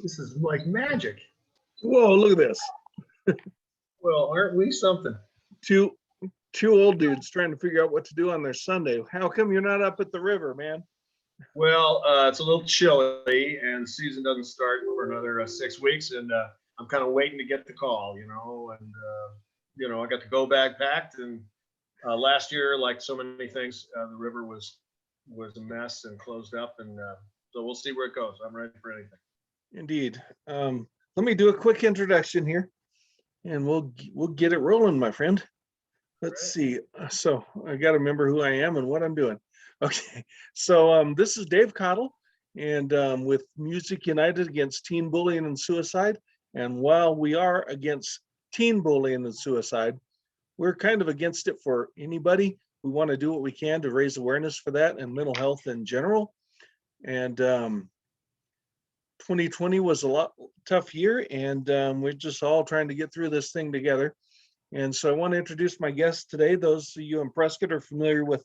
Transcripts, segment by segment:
This is like magic. Whoa, look at this. Well, aren't we something? Two old dudes trying to figure out what to do on their Sunday. How come you're not up at the river, man? Well, it's a little chilly, and the season doesn't start for another 6 weeks, and I'm kind of waiting to get the call, and I got the go bag packed, and last year, like so many things, the river was a mess and closed up, and so we'll see where it goes. I'm ready for anything. Indeed. Let me do a quick introduction here, and we'll get it rolling, my friend. Let's see. So I got to remember who I am and what I'm doing. Okay. So this is Dave Cottle, and with Music United Against Teen Bullying and Suicide. And while we are against teen bullying and suicide, we're kind of against it for anybody. We want to do what we can to raise awareness for that and mental health in general. And 2020 was a tough year, and we're just all trying to get through this thing together. And so I want to introduce my guests today. Those of you in Prescott are familiar with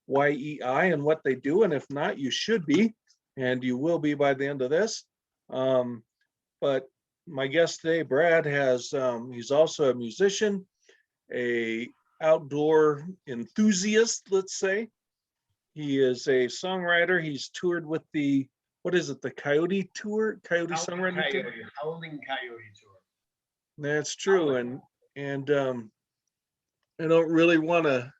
YEI and what they do, and if not, you should be, and you will be by the end of this. But my guest today, Brad, he's also a musician, a outdoor enthusiast, let's say. He is a songwriter. He's toured with the Coyote Tour, Songwriting Tour. Howling Coyote Tour. That's true, and I don't really want to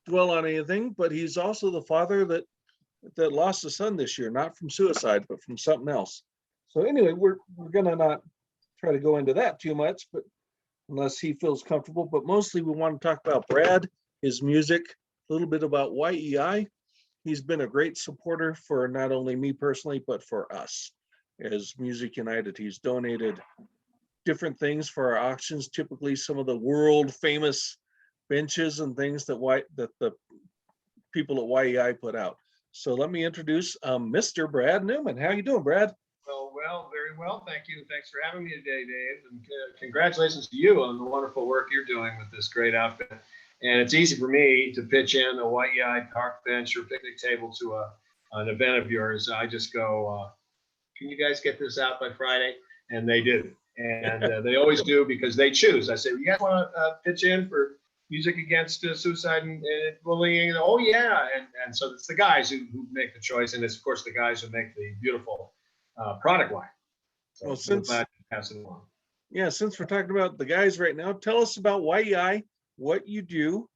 dwell on anything, but he's also the father that lost a son this year, not from suicide, but from something else. So anyway, we're gonna not try to go into that too much, but unless he feels comfortable. But mostly we want to talk about Brad, his music, a little bit about YEI. He's been a great supporter for not only me personally, but for us as Music United. He's donated different things for our auctions, typically some of the world famous benches and things that the people at YEI put out. So let me introduce Mr. Brad Newman. How you doing, Brad? Well, very well. Thank you. Thanks for having me today, Dave. And congratulations to you on the wonderful work you're doing with this great outfit. And it's easy for me to pitch in a YEI park bench or picnic table to an event of yours. I just go, can you guys get this out by Friday? And they do. And they always do because they choose. I say, you guys want to pitch in for Music Against Suicide and Bullying? And, oh, yeah. And so it's the guys who make the choice. And it's, of course, the guys who make the beautiful product line. So well, glad to pass it along. Yeah, since we're talking about the guys right now, tell us about YEI, what you do,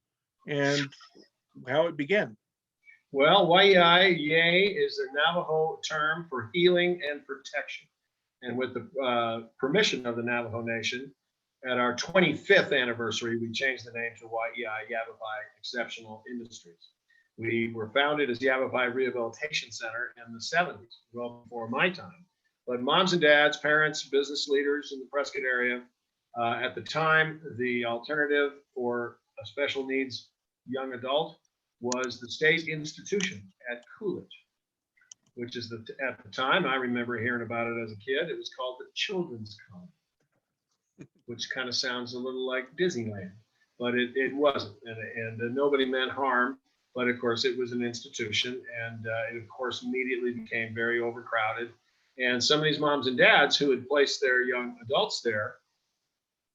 and how it began. Well, YEI, yay, is a Navajo term for healing and protection. And with the permission of the Navajo Nation, at our 25th anniversary, we changed the name to YEI, Yavapai Exceptional Industries. We were founded as Yavapai Rehabilitation Center in the 70s, well before my time. But moms and dads, parents, business leaders in the Prescott area, at the time, the alternative for a special needs young adult was the state institution at Coolidge, which is at the time, I remember hearing about it as a kid, it was called the Children's Colony, which kind of sounds a little like Disneyland, but it wasn't, and nobody meant harm. But of course, it was an institution, and it of course immediately became very overcrowded. And some of these moms and dads who had placed their young adults there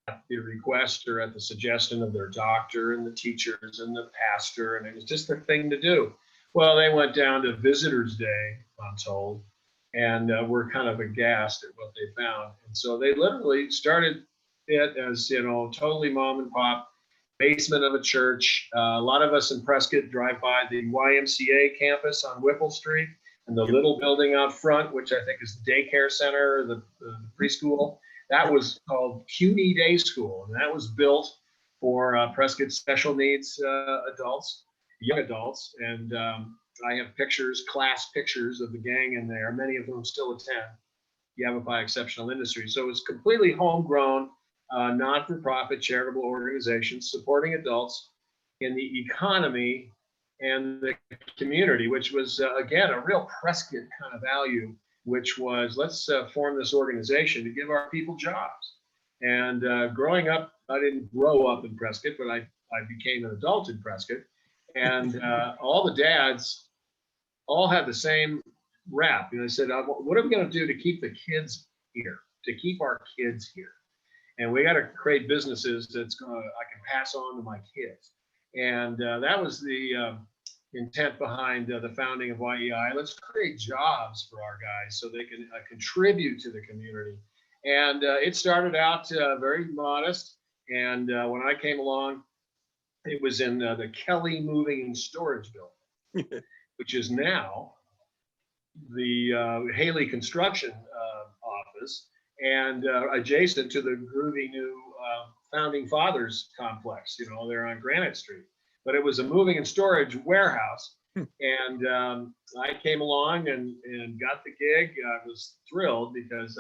at the request or at the suggestion of their doctor and the teachers and the pastor, and it was just their thing to do. Well, they went down to Visitors Day, I'm told, and were kind of aghast at what they found. And so they literally started it as, totally mom and pop, basement of a church. A lot of us in Prescott drive by the YMCA campus on Whipple Street and the little building out front, which I think is the daycare center, the preschool. That was called CUNY Day School, and that was built for Prescott special needs adults, young adults. And I have class pictures of the gang in there. Many of them still attend Yavapai Exceptional Industries. So it was completely homegrown, not-for-profit charitable organizations supporting adults in the economy and the community, which was, again, a real Prescott kind of value, which was, let's form this organization to give our people jobs. And growing up, I didn't grow up in Prescott, but I became an adult in Prescott. And all the dads all had the same wrap. And I said, what are we going to do to keep the kids here, to keep our kids here? And we got to create businesses I can pass on to my kids. And that was the intent behind the founding of YEI. Let's create jobs for our guys so they can contribute to the community. And it started out very modest. And when I came along, it was in the Kelly Moving and Storage Building, which is now the Haley Construction office, and adjacent to the groovy new Founding Fathers complex, there on Granite Street. But it was a moving and storage warehouse. And I came along and got the gig. I was thrilled because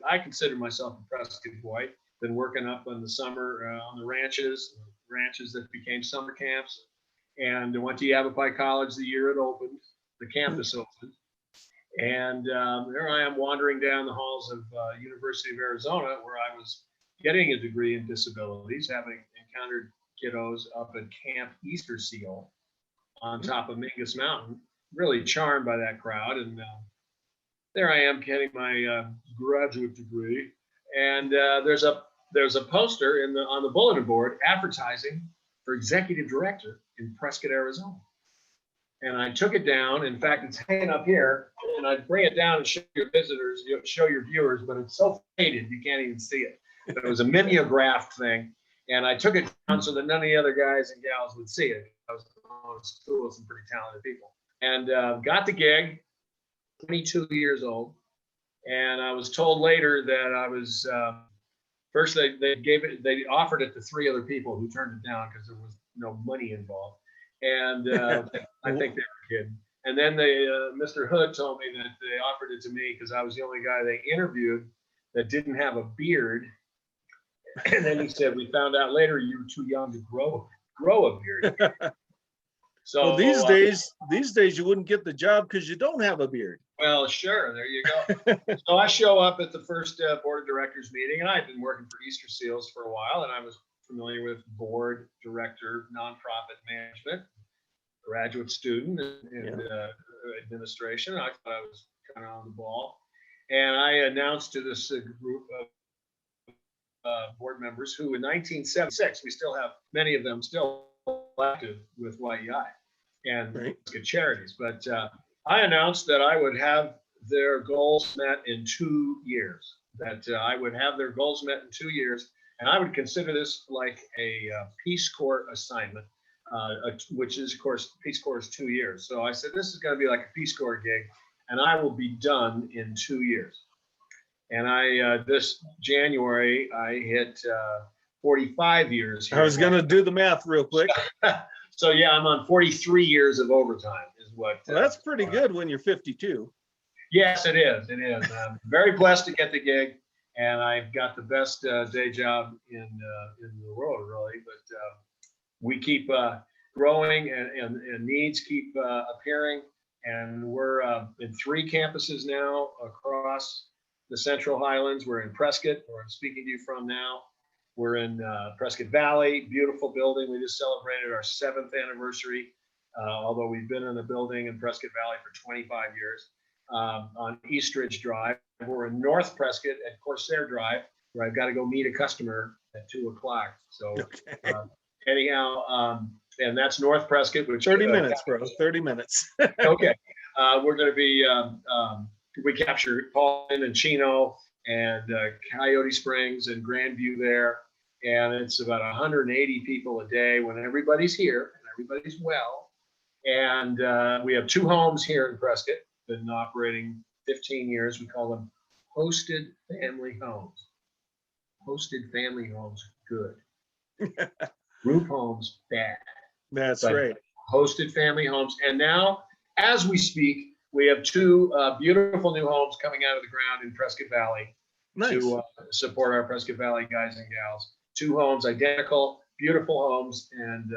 I consider myself a Prescott boy. Been working up in the summer on the ranches that became summer camps. And went to Yavapai College the year it opened, the campus opened. And there I am wandering down the halls of University of Arizona, where I was getting a degree in disabilities, having encountered kiddos up at Camp Easter Seal on top of Mingus Mountain, really charmed by that crowd. And there I am getting my graduate degree. And there's a poster on the bulletin board advertising for executive director in Prescott, Arizona. And I took it down. In fact, it's hanging up here, and I'd bring it down and show your visitors, show your viewers, but it's so faded you can't even see it. But it was a mimeographed thing, and I took it down so that none of the other guys and gals would see it. I was going to school with some pretty talented people, and got the gig. 22 years old, and I was told later that I was first they offered it to 3 other people who turned it down because there was no money involved. And I think they were kidding. And then Mr. Hood told me that they offered it to me because I was the only guy they interviewed that didn't have a beard. And then he said, we found out later you were too young to grow a beard. So well, these days you wouldn't get the job because you don't have a beard. Well, sure. There you go. So I show up at the first board of directors meeting, and I'd been working for Easter Seals for a while, and I was familiar with board, director, nonprofit management, graduate student, and administration. I thought I was kind of on the ball. And I announced to this group of board members who in 1976, we still have many of them still active with YEI and good charities. But I announced that I would have their goals met in 2 years, that I would have their goals met in 2 years. And I would consider this like a Peace Corps assignment, which is, of course, Peace Corps is 2 years. So I said, this is going to be like a Peace Corps gig, and I will be done in 2 years. And this January, I hit 45 years. I was going to do the math real quick. So yeah, I'm on 43 years of overtime is what. Well, that's pretty good when you're 52. Yes, it is. It is. I'm very blessed to get the gig. And I've got the best day job in the world, really. But we keep growing, and needs keep appearing. And we're in 3 campuses now across the Central Highlands. We're in Prescott, where I'm speaking to you from now. We're in Prescott Valley, beautiful building. We just celebrated our 7th anniversary, although we've been in the building in Prescott Valley for 25 years. On Eastridge Drive. We're in North Prescott at Corsair Drive, where I've got to go meet a customer at 2 o'clock. So anyhow, and that's North Prescott. Which 30 minutes, bro. 30 minutes. Okay. We're going to be, we capture Paulin and Chino and Coyote Springs and Grandview there. And it's about 180 people a day when everybody's here and everybody's well. And we have 2 homes here in Prescott. Been operating 15 years. We call them hosted family homes. Hosted family homes, good. Group homes, bad. That's right. Hosted family homes. And now, as we speak, we have 2 beautiful new homes coming out of the ground in Prescott Valley to support our Prescott Valley guys and gals. 2 homes, identical, beautiful homes, and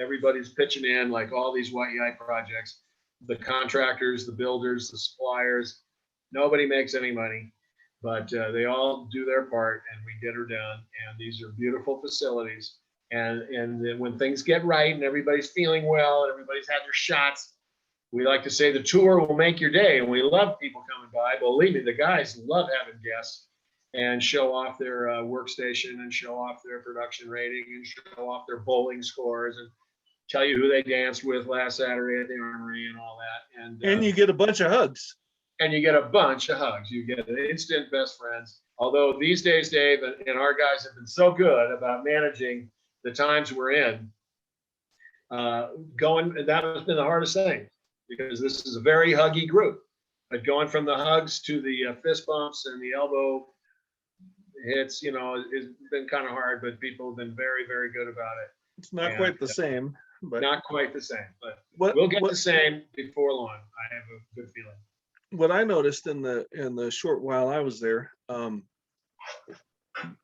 everybody's pitching in like all these YEI projects. The contractors, the builders, the suppliers, nobody makes any money, but they all do their part, and we get her done. And these are beautiful facilities. And then when things get right and everybody's feeling well and everybody's had their shots, we like to say the tour will make your day, and we love people coming by. Believe me, the guys love having guests and show off their workstation and show off their production rating and show off their bowling scores and tell you who they danced with last Saturday at the Armory and all that. And you get a bunch of hugs. And you get a bunch of hugs. You get instant best friends. Although these days, Dave, and our guys have been so good about managing the times we're in, that has been the hardest thing, because this is a very huggy group. But going from the hugs to the fist bumps and the elbow hits, it's been kind of hard, but people have been very, very good about it. It's not quite the same, but not quite the same, but we'll get the same before long. I have a good feeling. What I noticed in the short while I was there,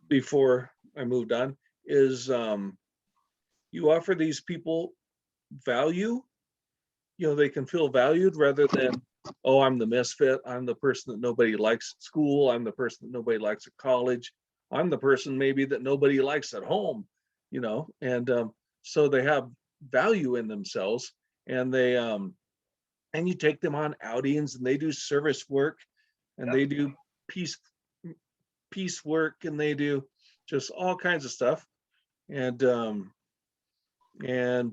before I moved on, is you offer these people value. They can feel valued rather than, oh, I'm the misfit. I'm the person that nobody likes at school. I'm the person that nobody likes at college. I'm the person maybe that nobody likes at home, and so they have value in themselves, and they and you take them on outings, and they do service work, and they do peace work, and they do just all kinds of stuff. And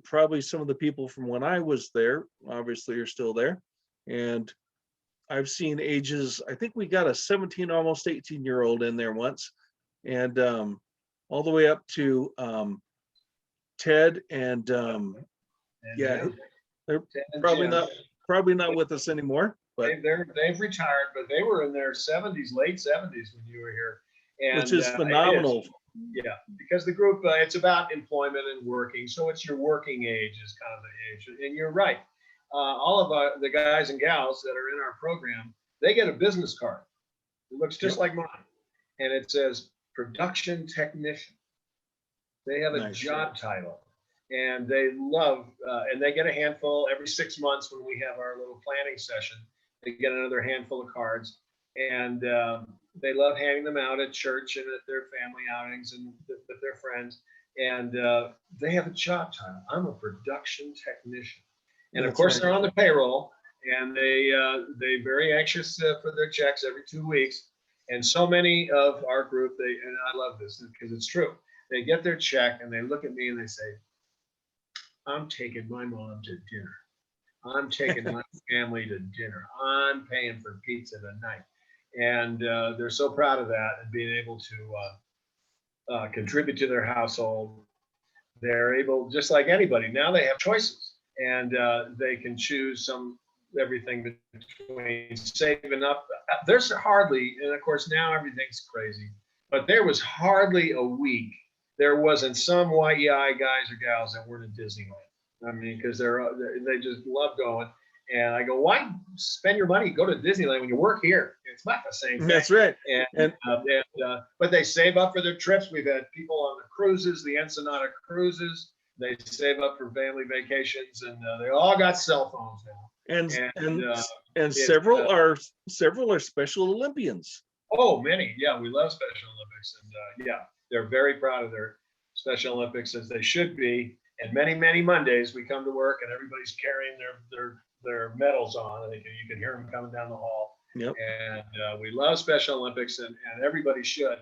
probably some of the people from when I was there obviously are still there. And I've seen ages, I think we got a 17, almost 18-year-old in there once, and all the way up to Ted and yeah, they're probably not with us anymore, but they've retired, but they were in their 70s, late 70s when you were here, and which is phenomenal. Yeah, because the group, it's about employment and working, so it's your working age is kind of the age. And you're right, all of the guys and gals that are in our program, they get a business card. It looks just like mine, and it says production technician. They have a job title. And they love, and they get a handful every 6 months when we have our little planning session. They get another handful of cards, and they love handing them out at church and at their family outings and with their friends. And they have a job title. I'm a production technician, and of course they're on the payroll, and they very anxious for their checks every 2 weeks. And so many of our group, and I love this because it's true. They get their check and they look at me and they say, I'm taking my mom to dinner. I'm taking my family to dinner. I'm paying for pizza tonight. And they're so proud of that and being able to contribute to their household. They're able, just like anybody, now they have choices, and they can choose everything between saving up. There's hardly, and of course now everything's crazy, but there was hardly a week there wasn't some YEI guys or gals that weren't in Disneyland. I mean, because they just love going. And I go, why spend your money, go to Disneyland when you work here? It's not the same thing. That's right. But they save up for their trips. We've had people on the cruises, the Ensenada cruises. They save up for family vacations, and they all got cell phones now. And several are Special Olympians. Oh, many. Yeah, we love Special Olympics, and they're very proud of their Special Olympics, as they should be. And many, many Mondays we come to work and everybody's carrying their medals on. And you can hear them coming down the hall. Yep. And we love Special Olympics, and everybody should.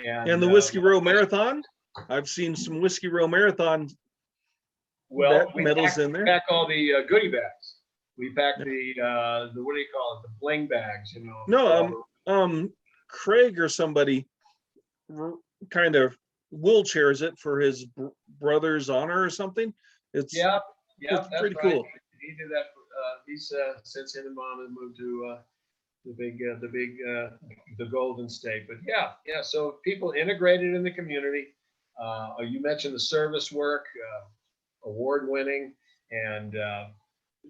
And the Whiskey Row Marathon. I've seen some Whiskey Row Marathon medals in there. We pack all the goodie bags. We pack the what do you call it? The Bling Bags, you know. No, Craig or somebody kind of wheelchairs it for his brother's honor or something. It's that's pretty right. cool. He did that. He's since him and mom have moved to the Golden State. But so people integrated in the community. You mentioned the service work, award winning, and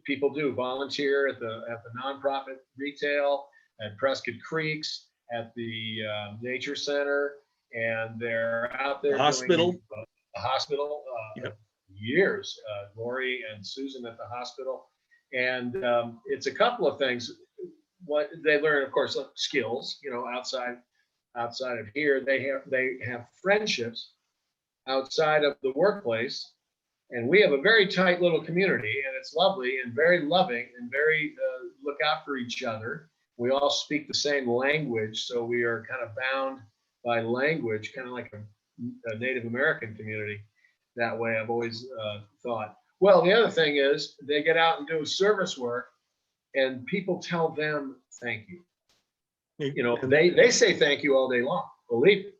people do volunteer at the nonprofit retail, at Prescott Creeks, at the nature center, and they're out there hospital. doing the hospital years. Lori and Susan at the hospital, and it's a couple of things. What they learn, of course, skills. You know, outside of here, they have friendships outside of the workplace And we have a very tight little community, and it's lovely and very loving and very look out for each other. We all speak the same language, so we are kind of bound by language, kind of like a Native American community. That way, I've always thought. Well, the other thing is they get out and do service work, and people tell them thank you. You know, they say thank you all day long. Believe me.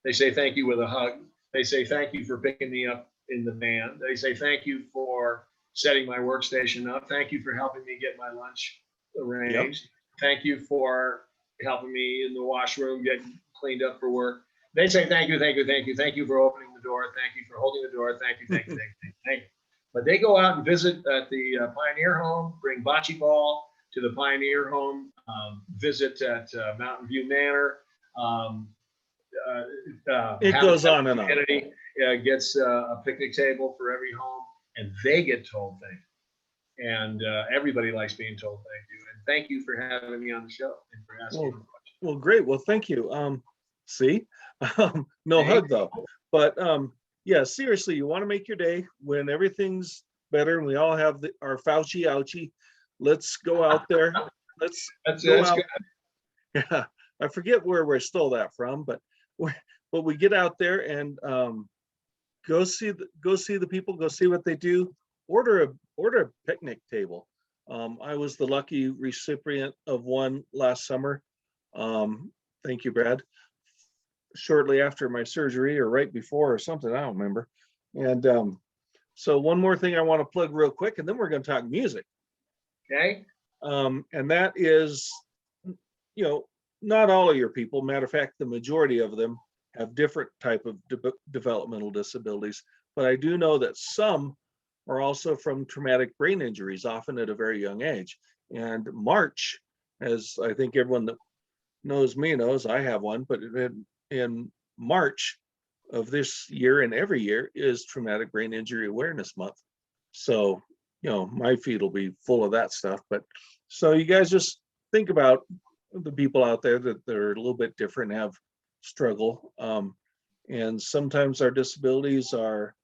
They say thank you with a hug. They say thank you for picking me up in the van. They say thank you for setting my workstation up. Thank you for helping me get my lunch arranged. Yep. Thank you for helping me in the washroom get cleaned up for work. They say thank you, thank you, thank you, thank you for opening the door. Thank you for holding the door. Thank you, thank you, thank you, thank you. But they go out and visit at the Pioneer Home, bring bocce ball to the Pioneer Home, visit at Mountain View Manor. It goes on and on. Gets a picnic table for every home, and they get told thank you. And everybody likes being told thank you. And thank you for having me on the show and for asking me questions. Well, great. Well, thank you. See, no hug though. But yeah, seriously, you want to make your day when everything's better and we all have our Fauci ouchie. Let's go out there. Let's go out. Good. Yeah, I forget where we stole that from, but we get out there and go see the people, go see what they do. Order a picnic table. I was the lucky recipient of one last summer. Thank you, Brad. Shortly after my surgery, or right before, or something, I don't remember. And so one more thing I want to plug real quick, and then we're going to talk music. Okay. And that is, not all of your people. Matter of fact, the majority of them have different type of developmental disabilities. But I do know that some are also from traumatic brain injuries, often at a very young age. And March, as I think everyone that knows me knows, I have one, but in March of this year and every year is Traumatic Brain Injury Awareness Month. So, my feed will be full of that stuff. But so you guys just think about the people out there that they're a little bit different and have struggle. And sometimes our disabilities are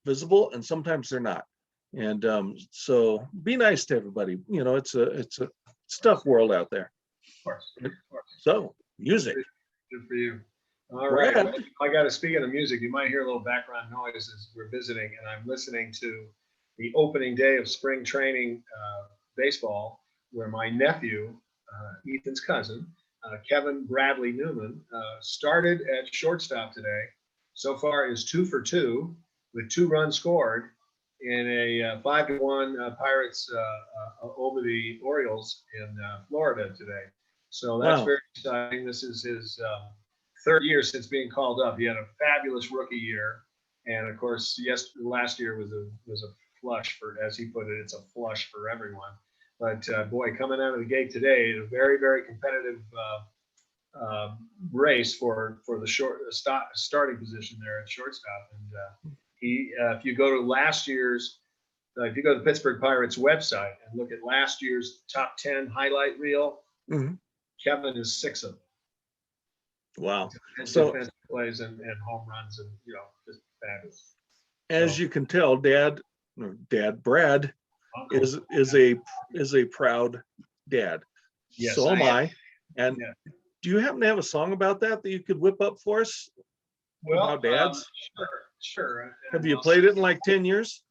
visible and sometimes they're not. And so be nice to everybody. It's a tough world out there. Of course. So music. Good for you. All right. Well, I got to speak of music. You might hear a little background noise as we're visiting, and I'm listening to the opening day of spring training baseball, where my nephew, Ethan's cousin, Kevin Bradley Newman, started at shortstop today. So far is 2 for 2 with 2 runs scored in a 5-1 Pirates over the Orioles in Florida today. So that's very exciting. This is his 3rd year since being called up. He had a fabulous rookie year, and of course, last year was a flush for, as he put it, it's a flush for everyone. But boy, coming out of the gate today, a very, very competitive race for the starting position there at shortstop. And if you go to if you go to the Pittsburgh Pirates website and look at last year's top 10 highlight reel, Kevin is 6 of them. Wow! So defensive plays and home runs, and just fabulous. As you can tell, Dad Brad is a proud dad. Yes, so am I. And do you happen to have a song about that you could whip up for us? Well, about dads? Sure. Have you played it in like 10 years?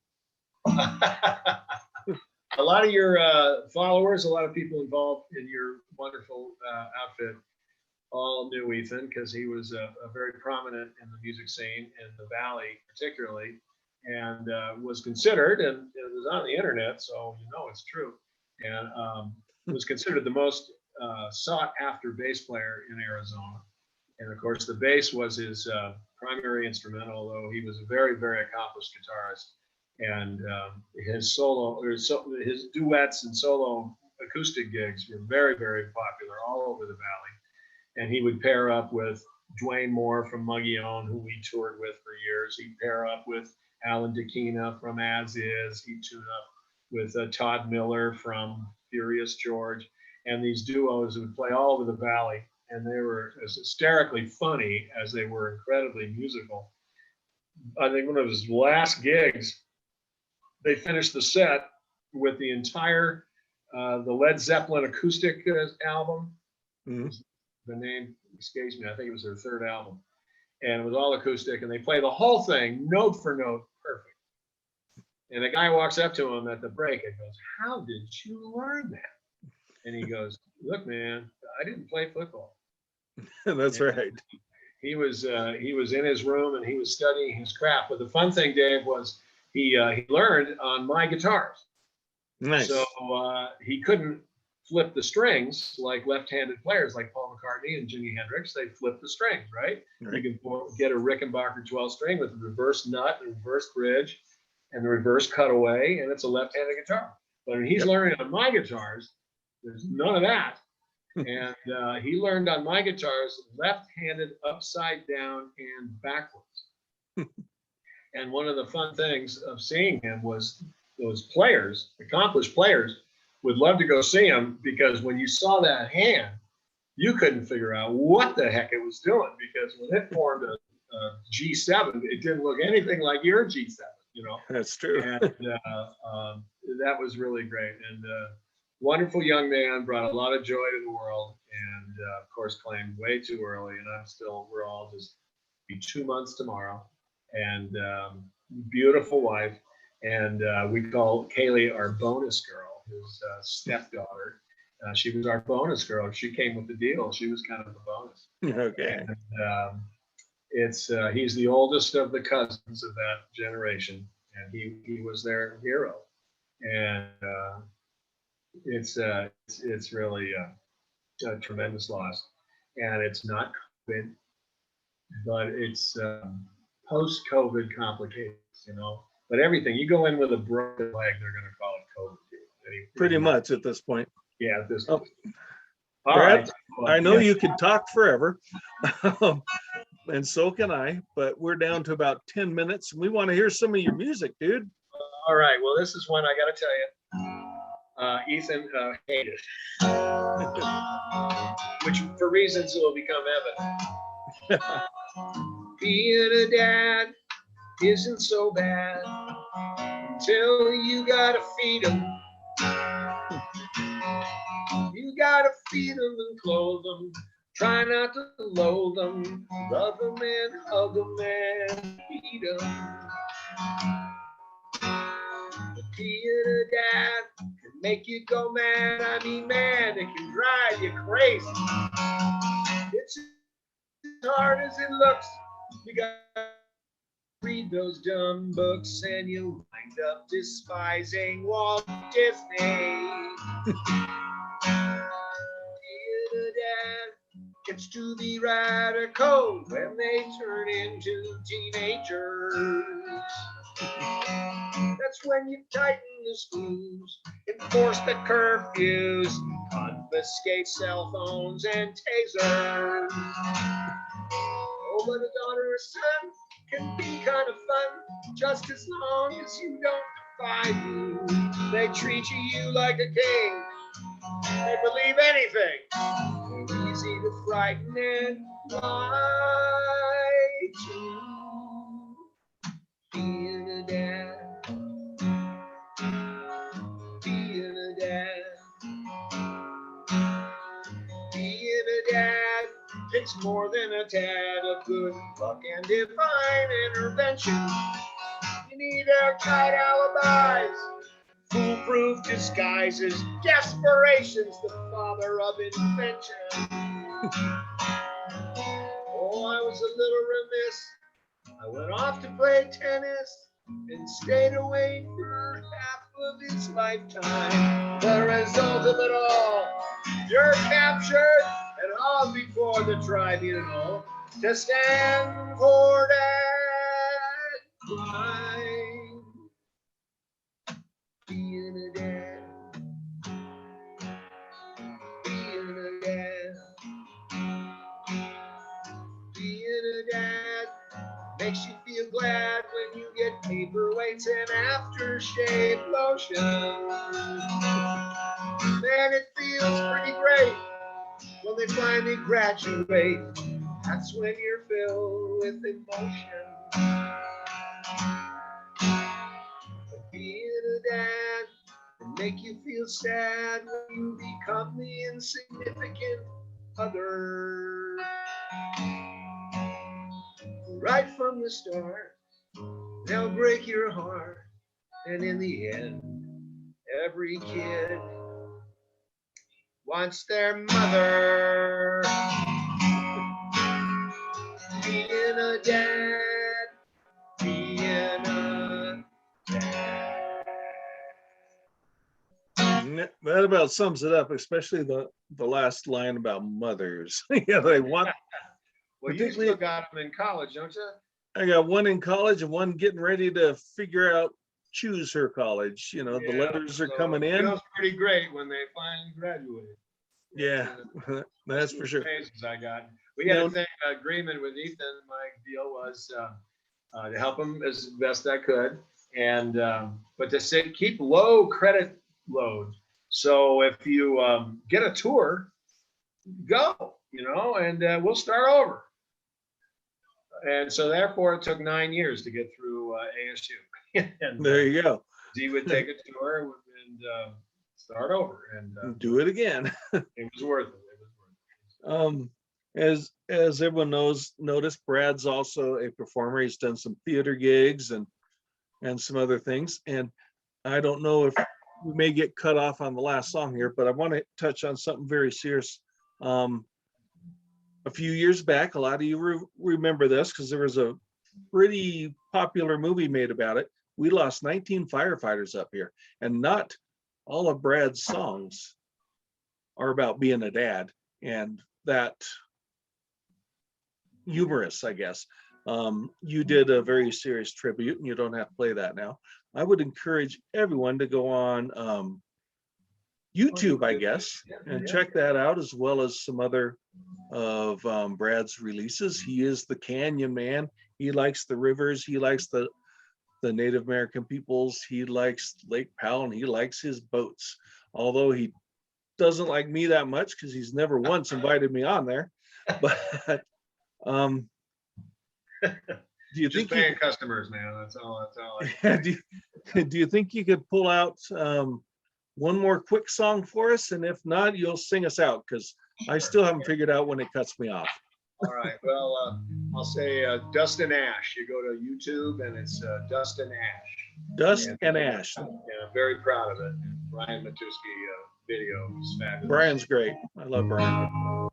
A lot of your followers, a lot of people involved in your wonderful outfit all knew Ethan because he was a very prominent in the music scene in the Valley particularly, and was considered, and it was on the internet, so it's true, and was considered the most sought after bass player in Arizona. And of course, the bass was his primary instrumental, although he was a very, very accomplished guitarist. And his duets and solo acoustic gigs were very, very popular all over the Valley. And he would pair up with Dwayne Moore from Mogollon, who we toured with for years. He'd pair up with Alan Dakina from As Is. He'd tune up with Todd Miller from Furious George. And these duos would play all over the Valley. And they were as hysterically funny as they were incredibly musical. I think one of his last gigs, they finished the set with the entire the Led Zeppelin acoustic album. Mhm. The name escapes me. I think it was their third album, and it was all acoustic. And they play the whole thing note for note, perfect. And the guy walks up to him at the break and goes, "How did you learn that?" And he goes, "Look, man, I didn't play football." That's And right. he was in his room and he was studying his craft. But the fun thing, Dave, was he learned on my guitars. Nice. So he couldn't flip the strings like left-handed players like Paul McCartney and Jimi Hendrix. They flip the strings, right? Right. You can get a Rickenbacker 12 string with a reverse nut, a reverse bridge, and the reverse cutaway, and it's a left-handed guitar. But when he's learning on my guitars, there's none of that. And he learned on my guitars left-handed, upside down, and backwards. And one of the fun things of seeing him was those players, accomplished players, would love to go see him because when you saw that hand, you couldn't figure out what the heck it was doing because when it formed a G7, it didn't look anything like your G7, you know. That's true. And that was really great. And wonderful young man, brought a lot of joy to the world, and of course claimed way too early. And we're all just be 2 months tomorrow, and beautiful wife. And we call Kaylee our bonus girl, his stepdaughter. She was our bonus girl. She came with the deal. She was kind of the bonus. Okay. And he's the oldest of the cousins of that generation, and he was their hero. And it's really a tremendous loss. And it's not COVID, but it's post-COVID complications, you know. But everything, you go in with a broken leg, they're going to call it COVID. Pretty much at this point. Yeah, at this Oh. point. All Brad, right. I know you could talk forever, and so can I, but we're down to about 10 minutes. We want to hear some of your music, dude. All right. Well, this is one I got to tell you. Ethan hated, which for reasons will become evident. Being a dad isn't so bad until you gotta feed them. You gotta feed them and clothe them. Try not to loathe them. Love them and hug them and feed them. Being a dad can make you go mad. I mean, man, it can drive you crazy. It's as hard as it looks. You gotta read those dumb books and you wind up despising Walt Disney. Being a dad gets to be radical when they turn into teenagers. That's when you tighten the screws, enforce the curfews, confiscate cell phones and tasers. Oh, but a daughter or son can be kind of fun, just as long as you don't defy you. They treat you like a king. They believe anything. They're easy to frighten and lie to. Being a dad, being a dad, being a dad takes more than a tad of good luck and divine intervention. You need airtight alibis, foolproof disguises, desperation's the father of invention. Oh, I was a little remiss. I went off to play tennis and stayed away for half of his lifetime. The result of it all, you're captured and all before the tribunal to stand for that crime. Being a dad, being a dad, being a dad makes you feel glad when you get paperweights and aftershave lotion. Man, it feels pretty great when they finally graduate. That's when you're filled with emotion. Being a dad can make you feel sad when you become the insignificant other. Right from the start, they'll break your heart, and in the end, every kid wants their mother. Being a dad, being a dad. That about sums it up, especially the last line about mothers. Yeah, they want. Well, you Particularly, still got them in college, don't you? I got one in college and one getting ready to figure out, choose her college. You know, the letters are so coming it in. feels pretty great when they finally graduate. Yeah, that's for sure. Phases I got. We had a thing, agreement with Ethan. My deal was to help him as best I could, and but to say keep low credit load. So if you get a tour, go, and we'll start over. And so therefore, it took 9 years to get through ASU. And there you go. he would take a tour and start over, and do it again. It was worth it. It was worth it. As everyone noticed, Brad's also a performer. He's done some theater gigs and some other things. And I don't know if we may get cut off on the last song here, but I want to touch on something very serious. A few years back, a lot of you remember this because there was a pretty popular movie made about it. We lost 19 firefighters up here, and not all of Brad's songs are about being a dad, and that humorous, I guess. You did a very serious tribute, and you don't have to play that now. I would encourage everyone to go on YouTube, I guess, and check that out, as well as some other of Brad's releases. He is the Canyon man. He likes the rivers. He likes the Native American peoples. He likes Lake Powell, and he likes his boats. Although he doesn't like me that much because he's never once invited me on there. But do you Just think paying customers, man? That's all. do you think you could pull out one more quick song for us? And if not, you'll sing us out, because I still haven't figured out when it cuts me off. All right. Well, I'll say Dustin Ash. You go to YouTube and it's Dustin Ash. Dust and Ash. Yeah, I'm very proud of it. Brian Matuski video is fabulous. Brian's great. I love Brian.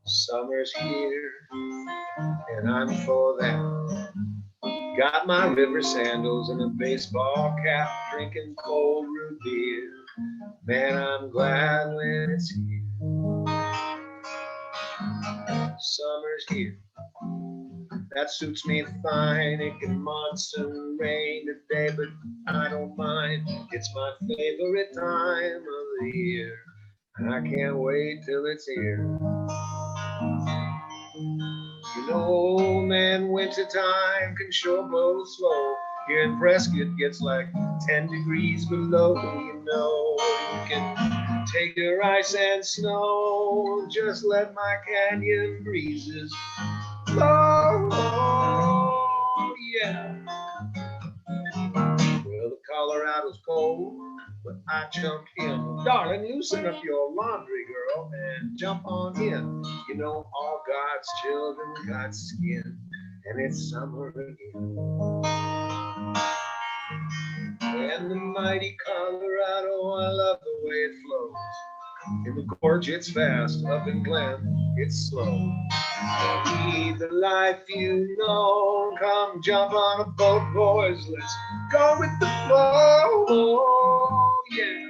Summer's here and I'm for that. Got my river sandals and a baseball cap, drinking cold root beer. Man, I'm glad when it's here. Summer's here. That suits me fine. It can monsoon rain today, but I don't mind. It's my favorite time of the year, and I can't wait till it's here. You know, old man, wintertime can sure blow slow. Here in Prescott gets like 10 degrees below. You know, you can take your ice and snow. Just let my canyon breezes blow. Yeah. Well, the Colorado's cold, but I jump in. Darling, loosen up your laundry, girl, and jump on in. You know, all God's children got skin, and it's summer again. And the mighty Colorado, I love the way it flows. In the gorge, it's fast. Up in Glen, it's slow. Lead the life you know. Come jump on a boat, boys. Let's go with the flow. Yeah.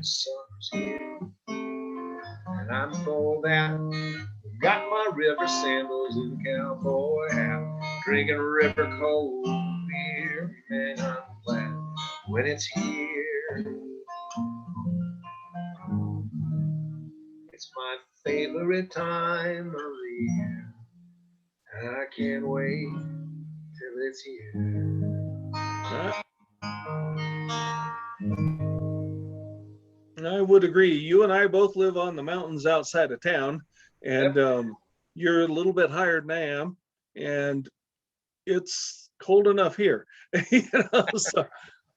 Summer's here, and I'm for that. Got my river sandals and cowboy hat. Drinking river cold beer. Man, I'm glad when it's here. It's my favorite time of the year, and I can't wait till it's here. I would agree. You and I both live on the mountains outside of town, and you're a little bit higher than I am. And it's cold enough here. You know, so,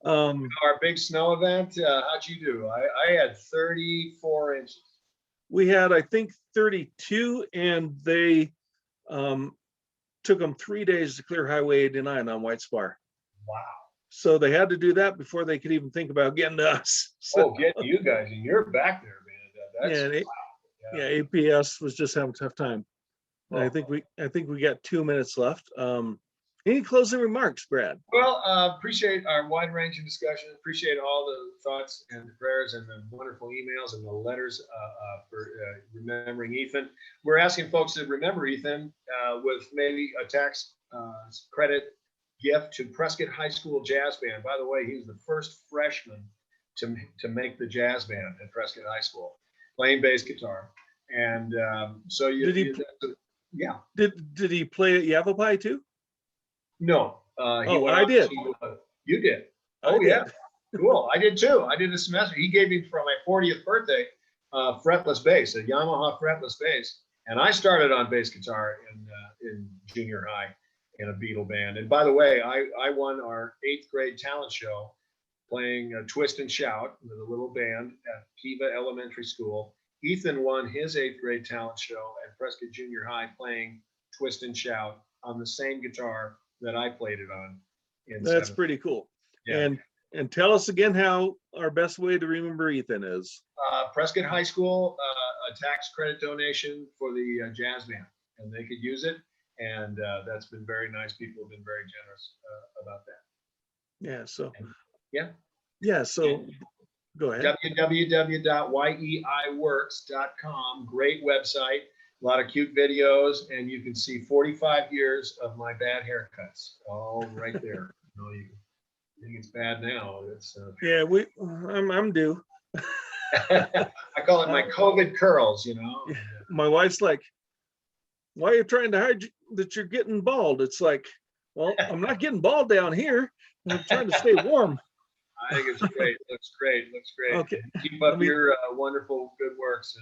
Our big snow event, how'd you do? I had 34 inches. we had, I think, 32, and they took them 3 days to clear Highway 89 on White Spar. Wow. So they had to do that before they could even think about getting to us. So, Oh, get you guys, and you're back there, man. yeah, That's, and wow. yeah, APS was just having a tough time. And Oh. I think we got 2 minutes left. Any closing remarks, Brad? Well, appreciate our wide-ranging discussion. Appreciate all the thoughts and the prayers and the wonderful emails and the letters for remembering Ethan. We're asking folks to remember Ethan with maybe a tax credit gift to Prescott High School Jazz Band. By the way, he was the first freshman to make the jazz band at Prescott High School, playing bass guitar. And so yeah. Did he play at Yavapai too? No, I did. You did. I Oh, did. yeah. Cool. I did too. I did a semester. He gave me for my 40th birthday fretless bass, a Yamaha fretless bass, and I started on bass guitar in junior high in a Beatle band. And by the way, I won our 8th grade talent show playing Twist and Shout with a little band at Kiva Elementary School. Ethan won his 8th grade talent show at Prescott Junior High playing Twist and Shout on the same guitar that I played it on. That's pretty cool. Yeah. And tell us again how our best way to remember Ethan is. Prescott High School, a tax credit donation for the jazz band, and they could use it. And that's been very nice. People have been very generous about that. Yeah. So. Yeah. Yeah. So go ahead. www.yeiworks.com. Great website. A lot of cute videos, and you can see 45 years of my bad haircuts all right there. You think it's bad now. It's yeah, I'm due. I call it my COVID curls, My wife's like, why are you trying to hide that you're getting bald? It's like, well, I'm not getting bald down here. I'm trying to stay warm. I think it's great. Looks great. Okay. Keep up your wonderful good works.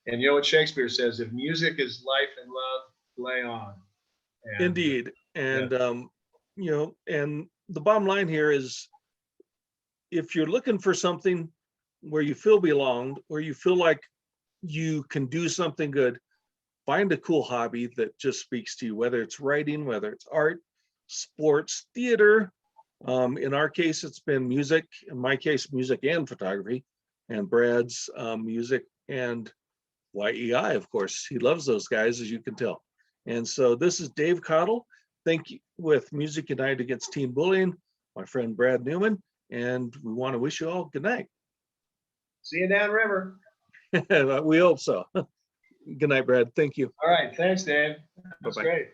And you know what Shakespeare says, if music is life and love, play on. And, indeed. And, and the bottom line here is, if you're looking for something where you feel belonged, or you feel like you can do something good, find a cool hobby that just speaks to you, whether it's writing, whether it's art, sports, theater. In our case, it's been music. In my case, music and photography, and Brad's music and YEI, of course. He loves those guys, as you can tell. And so this is Dave Cottle. Thank you, with Music United Against Teen Bullying, my friend Brad Newman, and we want to wish you all good night. See you downriver. We hope so. Good night, Brad. Thank you. All right. Thanks, Dave. That's Bye-bye. great.